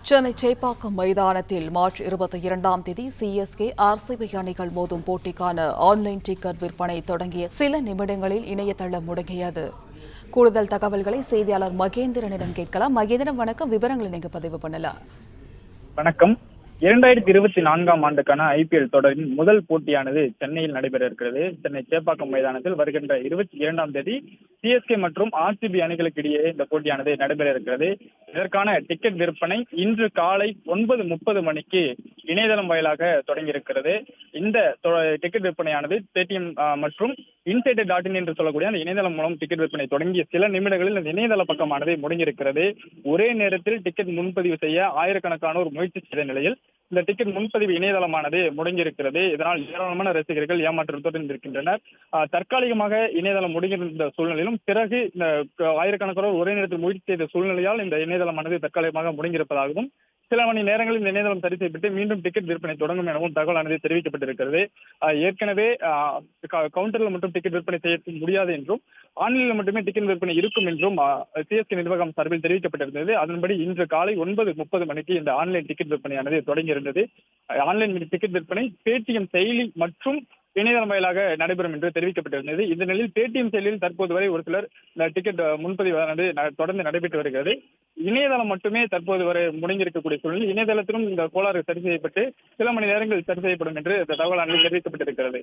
சென்னை சேப்பாக்கம் மைதானத்தில் மார்ச் 22ஆம் தேதி CSK RCB அணிகள் மோதும் போட்டிக்கான ஆன்லைன் டிக்கெட் விற்பனை தொடங்கிய சில நிமிடங்களில் இணையதளம் முடங்கியது. கூடுதல் தகவல்களை செய்தியாளர் மகேந்திரனிடம் கேட்கலாம். மகேந்திரன், வணக்கம். விவரங்களை நீங்க பதிவு பண்ணலாம். வணக்கம். 2024ஆம் ஆண்டுக்கான ஐபிஎல் தொடரின் முதல் போட்டியானது சென்னையில் நடைபெற இருக்கிறது. சென்னை சேப்பாக்கம் மைதானத்தில் வருகின்ற 22ஆம் தேதி சிஎஸ்கே மற்றும் ஆர்சிபி அணிகளுக்கு இடையே இந்த போட்டியானது நடைபெற இருக்கிறது. இதற்கான டிக்கெட் விற்பனை இன்று காலை 9:30 மணிக்கு இணையதளம் வாயிலாக தொடங்கியிருக்கிறது. இந்த டிக்கெட் விற்பனையானது பேடிஎம் மற்றும் insider.in என்று சொல்லக்கூடிய அந்த இணையதளம் மூலம் டிக்கெட் விற்பனை தொடங்கிய சில நிமிடங்களில் இந்த இணையதள பக்கமானது முடங்கியிருக்கிறது. ஒரே நேரத்தில் டிக்கெட் முன்பதிவு செய்ய ஆயிரக்கணக்கானோர் முயற்சி செய்த நிலையில் இந்த டிக்கெட் முன்பதிவு இணையதளமானது முடங்கியிருக்கிறது. இதனால் ஏராளமான ரசிகர்கள் ஏமாற்றத்துடன் இருக்கின்றனர். தற்காலிகமாக இணையதளம் முடங்கியிருந்த சூழ்நிலையிலும் பிறகு இந்த ஆயிரக்கணக்கானோர் ஒரே நேரத்தில் முயற்சி செய்த சூழ்நிலையால் இந்த இணையதளமானது தற்காலிகமாக முடங்கியிருப்பதாகவும் சில மணி நேரங்களில் இந்த இணையதளம் சரி செய்யப்பட்டு மீண்டும் டிக்கெட் விற்பனை தொடங்கும் எனவும் தகவலானது தெரிவிக்கப்பட்டிருக்கிறது. ஏற்கனவே கவுண்டரில் மட்டும் டிக்கெட் விற்பனை செய்ய முடியாது என்றும் ஆன்லைனில் மட்டுமே டிக்கெட் விற்பனை இருக்கும் என்றும் சிஎஸ்கே நிர்வாகம் சார்பில் தெரிவிக்கப்பட்டிருந்தது. அதன்படி இன்று காலை 9:30 மணிக்கு இந்த ஆன்லைன் டிக்கெட் விற்பனையானது தொடங்கியிருந்தது. ஆன்லைன் டிக்கெட் விற்பனை பேடிஎம் செயலி மற்றும் இணையதளம் வாயிலாக நடைபெறும் என்று தெரிவிக்கப்பட்டிருந்தது. இந்த நிலையில் பேடிஎம் செயலியில் தற்போது வரை ஒரு சிலர் இந்த டிக்கெட் முன்பதிவானது தொடர்ந்து நடைபெற்று வருகிறது. இணையதளம் மட்டுமே தற்போது வரை முடங்கியிருக்கக்கூடிய சூழ்நிலை இணையதளத்திலும் இந்த கோளாறு சரி செய்யப்பட்டு சில மணி நேரங்கள் சரி செய்யப்படும் என்று இந்த தகவலானது தெரிவிக்கப்பட்டிருக்கிறது.